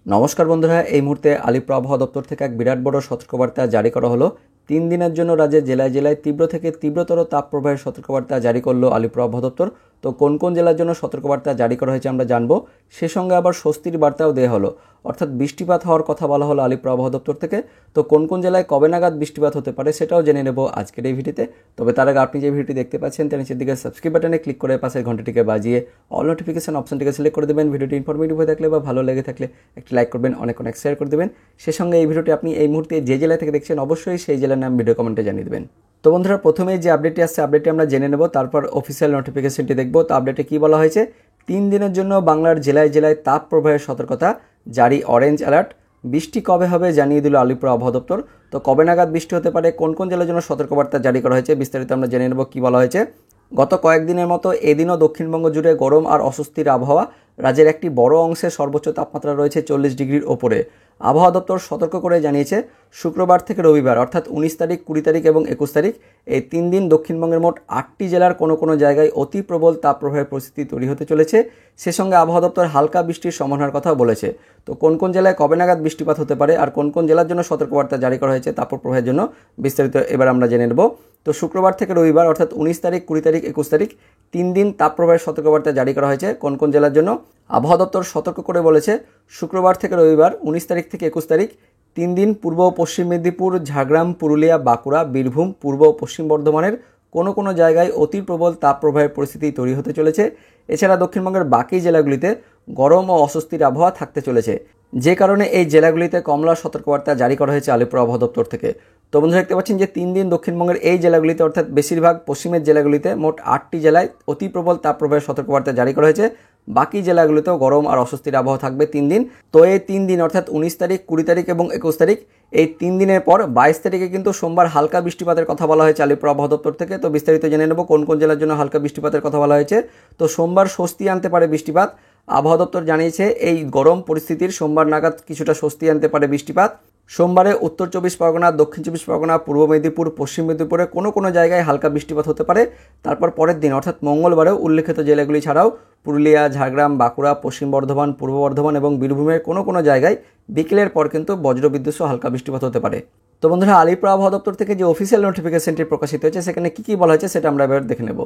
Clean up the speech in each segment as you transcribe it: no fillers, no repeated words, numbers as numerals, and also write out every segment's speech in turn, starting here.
নমস্কার বন্ধুরা, এই মুহূর্তে আলিপুর আবহাওয়া দপ্তর থেকে এক বিরাট বড় সতর্কবার্তা জারি করা হলো। 3 দিনের জন্য রাজ্যের জেলায় জেলায় তীব্র থেকে তীব্রতর তাপপ্রবাহের সতর্কবার্তা জারি করলো আলিপুর আবহাওয়া দপ্তর। তো কোন কোন জেলার জন্য সতর্কবার্তা জারি করা হয়েছে আমরা জানবো। সে সঙ্গে আবার স্বস্তির বার্তাও দেওয়া হলো, অর্থাৎ বৃষ্টিপাত হওয়ার কথা বলা হলো আলিপুর আবহাওয়া দপ্তর থেকে। তো কোন কোন জেলায় কবে নাগাদ বৃষ্টিপাত হতে পারে সেটাও জেনে নেব আজকের এই ভিডিওতে। তবে তার আগে আপনি যে ভিডিওটি দেখতে পাচ্ছেন তার নিচের দিকে সাবস্ক্রাইব বাটনে ক্লিক করে পাশের ঘন্টাটিকে বাজিয়ে অল নোটিফিকেশন অপশনটিকে সিলেক্ট করে দেবেন। ভিডিওটি ইনফরমেটিভ হয়ে থাকলে বা ভালো লেগে থাকলে একটি লাইক করবেন, অনেক শেয়ার করে দেবেন। সে সঙ্গে এই ভিডিওটি আপনি এই মুহূর্তে যে জেলা থেকে দেখছেন অবশ্যই সেই জেলার নাম ভিডিও কমেন্টে জানিয়ে দেবেন। তো বন্ধুরা, প্রথমেই যে আপডেটটি আসছে আপডেটটি আমরা জেনে নেব, তারপর অফিসিয়াল নোটিফিকেশনটি দেখব। তো আপডেটে কী বলা হয়েছে, 3 দিনের জন্য বাংলার জেলায় জেলায় তাপ প্রবাহের সতর্কতা জারি, অরেঞ্জ অ্যালার্ট। বৃষ্টি কবে হবে জানিয়ে দিল আলিপুর আবহাওয়া দপ্তর। তো কবে নাগাদ বৃষ্টি হতে পারে, কোন কোন জেলার জন্য সতর্কবার্তা জারি করা হয়েছে বিস্তারিত আমরা জেনে নেব। কী বলা হয়েছে, গত কয়েকদিনের মতো এদিনও দক্ষিণবঙ্গ জুড়ে গরম আর অস্বস্তির আবহাওয়া। রাজ্যের একটি বড় অংশে সর্বোচ্চ তাপমাত্রা রয়েছে 40 ডিগ্রির ওপরে। আবহাওয়া দপ্তর সতর্ক করে জানিয়েছে, শুক্রবার থেকে রবিবার অর্থাৎ 19 তারিখ, 20 তারিখ এবং 21 তারিখ এই 3 দিন দক্ষিণবঙ্গের মোট 8টি জেলার কোনো কোনো জায়গায় অতি প্রবল তাপপ্রবাহের পরিস্থিতি তৈরি হতে চলেছে। সে সঙ্গে আবহাওয়া দপ্তর হালকা বৃষ্টির সম্ভাবনার কথাও বলেছে। তো কোন কোন জেলায় কবে নাগাদ বৃষ্টিপাত হতে পারে আর কোন কোন জেলার জন্য সতর্কবার্তা জারি করা হয়েছে তাপপ্রবাহের জন্য বিস্তারিত এবার আমরা জেনে নেব। তো শুক্রবার থেকে রবিবার অর্থাৎ 19 তারিখ, 20 তারিখ, 21 তারিখ 3 দিন তাপপ্রবাহের সতর্কবার্তা জারি করা হয়েছে কোন কোন জেলার জন্য। আবহাওয়া দপ্তর সতর্ক করে বলেছে, শুক্রবার থেকে রবিবার 19 তারিখ থেকে 21 তারিখ 3 দিন পূর্ব ও পশ্চিম মেদিনীপুর, ঝাড়গ্রাম, পুরুলিয়া, বাঁকুড়া, বীরভূম, পূর্ব ও পশ্চিম বর্ধমানের কোনো কোনো জায়গায় অতি প্রবল তাপপ্রবাহের পরিস্থিতি তৈরি হতে চলেছে। এছাড়া দক্ষিণবঙ্গের বাকি জেলাগুলিতে গরম ও অস্বস্তির আবহাওয়া থাকতে চলেছে, যে কারণে এই জেলাগুলিতে কমলা সতর্কবার্তা জারি করা হয়েছে আলিপুর আবহাওয়া দপ্তর থেকে। তো বন্ধুরা, দেখতে পাচ্ছেন যে 3 দিন দক্ষিণবঙ্গের এই জেলাগুলিতে অর্থাৎ বেশিরভাগ পশ্চিমের জেলাগুলিতে মোট 8টি জেলায় অতি প্রবল তাপপ্রবাহের সতর্কবার্তা জারি করা হয়েছে। বাকি জেলাগুলিতেও গরম আর অস্বস্তির আবহাওয়া থাকবে 3 দিন। তো এই 3 দিন অর্থাৎ 19 তারিখ, 20 তারিখ এবং 21 তারিখ এই 3 দিনের পর 22 তারিখে কিন্তু সোমবার হালকা বৃষ্টিপাতের কথা বলা হয়েছে আলিপুর আবহাওয়া দপ্তর থেকে। তো বিস্তারিত জেনে নেব কোন কোন জেলার জন্য হালকা বৃষ্টিপাতের কথা বলা হয়েছে। তো সোমবার স্বস্তি আনতে পারে বৃষ্টিপাত। আবহাওয়া দপ্তর জানিয়েছে এই গরম পরিস্থিতির সোমবার নাগাদ কিছুটা স্বস্তি আনতে পারে বৃষ্টিপাত। সোমবারে উত্তর 24 পরগনা, দক্ষিণ 24 পরগনা, পূর্ব মেদিনীপুর, পশ্চিম মেদিনীপুরে কোনো কোনো জায়গায় হালকা বৃষ্টিপাত হতে পারে। তারপর পরের দিন অর্থাৎ মঙ্গলবারেও উল্লেখিত জেলাগুলি ছাড়াও পুরুলিয়া, ঝাড়গ্রাম, বাঁকুড়া, পশ্চিম বর্ধমান, পূর্ব বর্ধমান এবং বীরভূমের কোনো কোনো জায়গায় বিকেলের পর কিন্তু বজ্রবিদ্যুৎ সহ হালকা বৃষ্টিপাত হতে পারে। তো বন্ধুরা, আলিপুর আবহাওয়া দপ্তর থেকে যে অফিসিয়াল নোটিফিকেশনটি প্রকাশিত হয়েছে সেখানে কী কী বলা হয়েছে সেটা আমরা এবার দেখে নেব।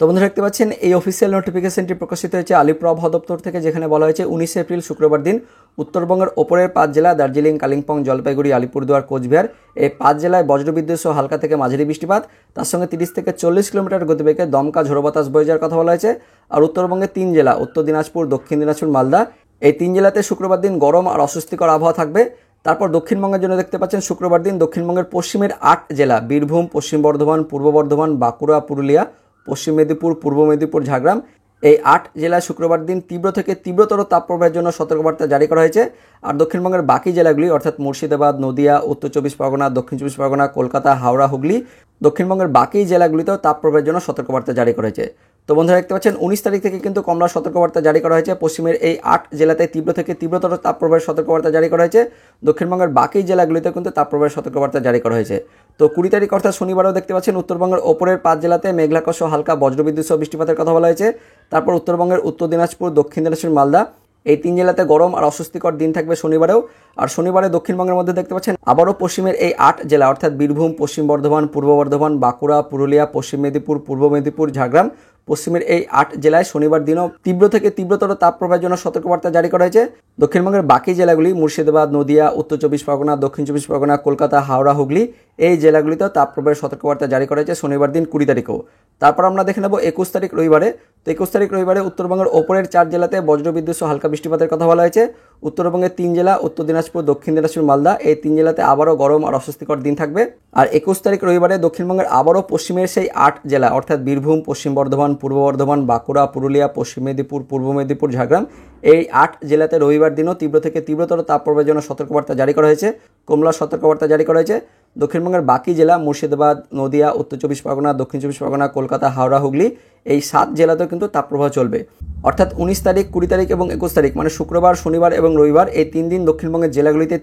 তো বন্ধুরা, দেখতে পাচ্ছেন এই অফিসিয়াল নোটিফিকেশনটি প্রকাশিত হয়েছে আলিপুর আবহাওয়া দপ্তর থেকে, যেখানে বলা হয়েছে 19 এপ্রিল শুক্রবার দিন উত্তরবঙ্গের ওপরের 5 জেলা দার্জিলিং, কালিম্পং, জলপাইগুড়ি, আলিপুরদুয়ার, কোচবিহার এই 5 জেলায় বজ্রবিদ্যুৎ সহ হালকা থেকে মাঝারি বৃষ্টিপাত, তার সঙ্গে 30 থেকে 40 কিলোমিটার গতিবেগে দমকা ঝোড়ো বাতাস বয়ে যাওয়ার কথা বলা হয়েছে। আর উত্তরবঙ্গের 3 জেলা উত্তর দিনাজপুর, দক্ষিণ দিনাজপুর, মালদা এই 3 জেলাতে শুক্রবার দিন গরম আর অস্বস্তিকর আবহাওয়া থাকবে। তারপর দক্ষিণবঙ্গের জন্য দেখতে পাচ্ছেন শুক্রবার দিন দক্ষিণবঙ্গের পশ্চিমের 8 জেলা বীরভূম, পশ্চিম বর্ধমান, পূর্ব বর্ধমান, বাঁকুড়া, পুরুলিয়া, পশ্চিম মেদিনীপুর, পূর্ব মেদিনীপুর, ঝাড়গ্রাম এই 8 জেলায় শুক্রবার দিন তীব্র থেকে তীব্রতর তাপপ্রবাহের জন্য সতর্কবার্তা জারি করা হয়েছে। আর দক্ষিণবঙ্গের বাকি জেলাগুলি অর্থাৎ মুর্শিদাবাদ, নদিয়া, উত্তর 24 পরগনা, দক্ষিণ 24 পরগনা, কলকাতা, হাওড়া, হুগলি দক্ষিণবঙ্গের বাকি জেলাগুলিতেও তাপপ্রবাহের জন্য সতর্কবার্তা জারি করা হয়েছে। তো বন্ধুরা, দেখতে পাচ্ছেন 19 তারিখ থেকে কিন্তু কমলা সতর্কবার্তা জারি করা হয়েছে। পশ্চিমের এই 8 জেলাতে তীব্র থেকে তীব্রতর তাপপ্রবাহের সতর্কবার্তা জারি করা হয়েছে। দক্ষিণবঙ্গের বাকি জেলাগুলিতে কিন্তু তাপপ্রবাহের সতর্কবার্তা জারি করা হয়েছে। তো 20 তারিখ অর্থাৎ শনিবারও দেখতে পাচ্ছেন উত্তরবঙ্গের ওপরের 5 জেলাতে মেঘলাকর সহ হালকা বজ্রবিদ্যুৎ সহ বৃষ্টিপাতের কথা বলা হয়েছে। তারপর উত্তরবঙ্গের উত্তর দিনাজপুর, দক্ষিণ দিনাজপুর, মালদা এই 3 জেলাতে গরম আর অস্বস্তিকর দিন থাকবে শনিবারেও। আর শনিবারে দক্ষিণবঙ্গের মধ্যে দেখতে পাচ্ছেন আবারও পশ্চিমের এই 8 জেলা অর্থাৎ বীরভূম, পশ্চিম বর্ধমান, পূর্ব বর্ধমান, বাঁকুড়া, পুরুলিয়া, পশ্চিম মেদিনীপুর, পূর্ব মেদিনীপুর, ঝাড়গ্রাম পশ্চিমের এই 8 জেলায় শনিবার দিনও তীব্র থেকে তীব্রতর তাপপ্রবাহের জন্য সতর্কবার্তা জারি করা হয়েছে। দক্ষিণবঙ্গের বাকি জেলাগুলি মুর্শিদাবাদ, নদিয়া, উত্তর 24 পরগনা, দক্ষিণ 24 পরগনা, কলকাতা, হাওড়া, হুগলি এই জেলাগুলিতেও তাপপ্রবাহের সতর্কবার্তা জারি করা হয়েছে শনিবার দিন 20 তারিখেও। তারপর আমরা দেখে নেব 21 তারিখ রবিবারে। তো 21 তারিখ রবিবারে উত্তরবঙ্গের ওপরের 4 জেলাতে বজ্রবিদ্যুৎ সহ হালকা বৃষ্টিপাতের কথা বলা হয়েছে। উত্তরবঙ্গের 3 জেলা উত্তর দিনাজপুর, দক্ষিণ দিনাজপুর, মালদা এই 3 জেলাতে আবারও গরম আর অস্বস্তিকর দিন থাকবে। আর 21 তারিখ রবিবারে দক্ষিণবঙ্গের আবারও পশ্চিমের সেই 8 জেলা অর্থাৎ বীরভূম, পশ্চিম বর্ধমান, পূর্ব বর্ধমান, বাঁকুড়া, পুরুলিয়া, পশ্চিম মেদিনীপুর, পূর্ব মেদিনীপুর, ঝাড়গ্রাম এই 8 জেলাতে রবিবার দিনও তীব্র থেকে তীব্রতর তাপপ্রবাহের জন্য সতর্কবার্তা জারি করা হয়েছে, কমলা সতর্কবার্তা জারি করা হয়েছে। দক্ষিণবঙ্গের বাকি জেলা মুর্শিদাবাদ, নদিয়া, উত্তর 24 পরগনা, দক্ষিণ 24 পরগনা, কলকাতা, হাওড়া, হুগলি এই 7 জেলাতেও কিন্তু তাপপ্রবাহ চলবে। অর্থাৎ 19 তারিখ, 20 তারিখ এবং 21 তারিখ মানে শুক্রবার, শনিবার এবং রবিবার এই 3 দিন দক্ষিণবঙ্গের জেলাগুলিতে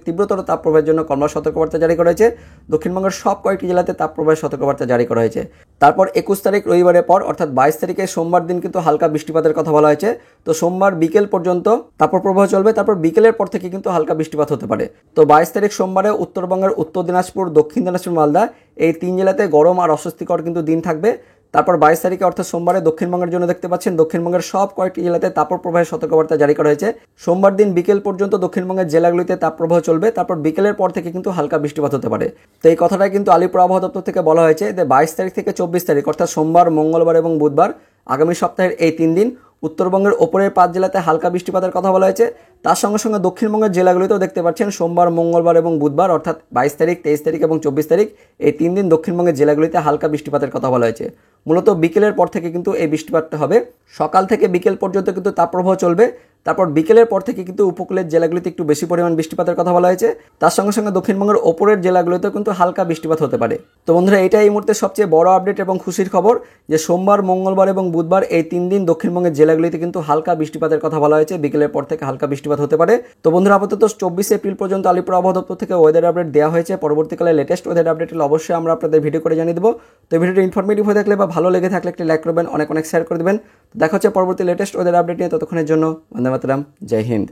তীব্রতর তাপপ্রবাহের জন্য কমলা সতর্কবার্তা জারি করা হয়েছে। দক্ষিণবঙ্গের সব কয়েকটি জেলাতে তাপপ্রবাহের সতর্কবার্তা জারি করা হয়েছে। তারপর 21 তারিখ রবিবারের পর অর্থাৎ 22 তারিখে সোমবার দিন কিন্তু হালকা বৃষ্টিপাতের কথা বলা হয়েছে। তো সোমবার বিকেল পর্যন্ত তাপপ্রবাহ চলবে, তারপর বিকেলের পর থেকে কিন্তু হালকা বৃষ্টিপাত হতে পারে। তো 22 তারিখ সোমবারে উত্তরবঙ্গের উত্তর দিনাজপুর, দক্ষিণ দিনাজপুর, মালদা এই 3 জেলাতে গরম আর অস্বস্তিকর কিন্তু দিন থাকবে। তারপর 22 তারিখে অর্থাৎ সোমবারে দক্ষিণবঙ্গের জন্য দেখতে পাচ্ছেন দক্ষিণবঙ্গের সব কয়েকটি জেলাতে তাপপ্রবাহের সতর্কবার্তা জারি করা হয়েছে। সোমবার দিন বিকেল পর্যন্ত দক্ষিণবঙ্গের জেলাগুলিতে তাপপ্রবাহ চলবে, তারপর বিকেলের পর থেকে কিন্তু হালকা বৃষ্টিপাত হতে পারে। তো এই কথাটাই কিন্তু আলিপুর আবহাওয়া দপ্তর থেকে বলা হয়েছে যে 22 তারিখ থেকে 24 তারিখ অর্থাৎ সোমবার, মঙ্গলবার এবং বুধবার আগামী সপ্তাহের এই 3 দিন উত্তরবঙ্গের ওপরের 5 জেলাতে হালকা বৃষ্টিপাতের কথা বলা হয়েছে। তার সঙ্গে সঙ্গে দক্ষিণবঙ্গের জেলাগুলিতেও দেখতে পাচ্ছেন সোমবার, মঙ্গলবার এবং বুধবার অর্থাৎ 22 তারিখ, 23 তারিখ এবং 24 তারিখ এই 3 দিন দক্ষিণবঙ্গের জেলাগুলিতে হালকা বৃষ্টিপাতের কথা বলা হয়েছে। মূলত বিকেলের পর থেকে কিন্তু এই বৃষ্টিপাতটা হবে। সকাল থেকে বিকেল পর্যন্ত কিন্তু তাপপ্রবাহ চলবে, তারপর বিকেলের পর থেকে কিন্তু উপকূলের জেলাগুলিতে একটু বেশি পরিমাণ বৃষ্টিপাতের কথা বলা হয়েছে। তার সঙ্গে সঙ্গে দক্ষিণবঙ্গের ওপরের জেলাগুলিতেও কিন্তু হালকা বৃষ্টিপাত হতে পারে। তো বন্ধুরা, এটাই এই মুহূর্তে সবচেয়ে বড় আপডেট এবং খুশির খবর যে সোমবার, মঙ্গলবার এবং বুধবার এই 3 দিন দক্ষিণবঙ্গের জেলাগুলিতে কিন্তু হালকা বৃষ্টিপাতের কথা বলা হয়েছে। বিকেলের পর থেকে হালকা বৃষ্টিপাত হতে পারে। তো বন্ধুরা, আপাতত 24 এপ্রিল পর্যন্ত আলিপুর আবহাওয়া দপ্তর থেকে ওয়েদার আপডেট দেওয়া হয়েছে। পরবর্তীকালে লেটেস্ট ওয়েদার আপডেট হলে অবশ্যই আমরা আপনাদের ভিডিও করে জানিয়ে দেবো। তো ভিডিওটি ইনফরমেটিভ হয়ে থাকলে বা ভালো লেগে থাকলে একটি লাইক করবেন, অনেক শেয়ার করে দেবেন। দেখা হচ্ছে পরবর্তী লেটেস্ট ওয়েদার আপডেট নিয়ে। ততক্ষণের জন্য বন্দে মাতরম, জয় হিন্দ।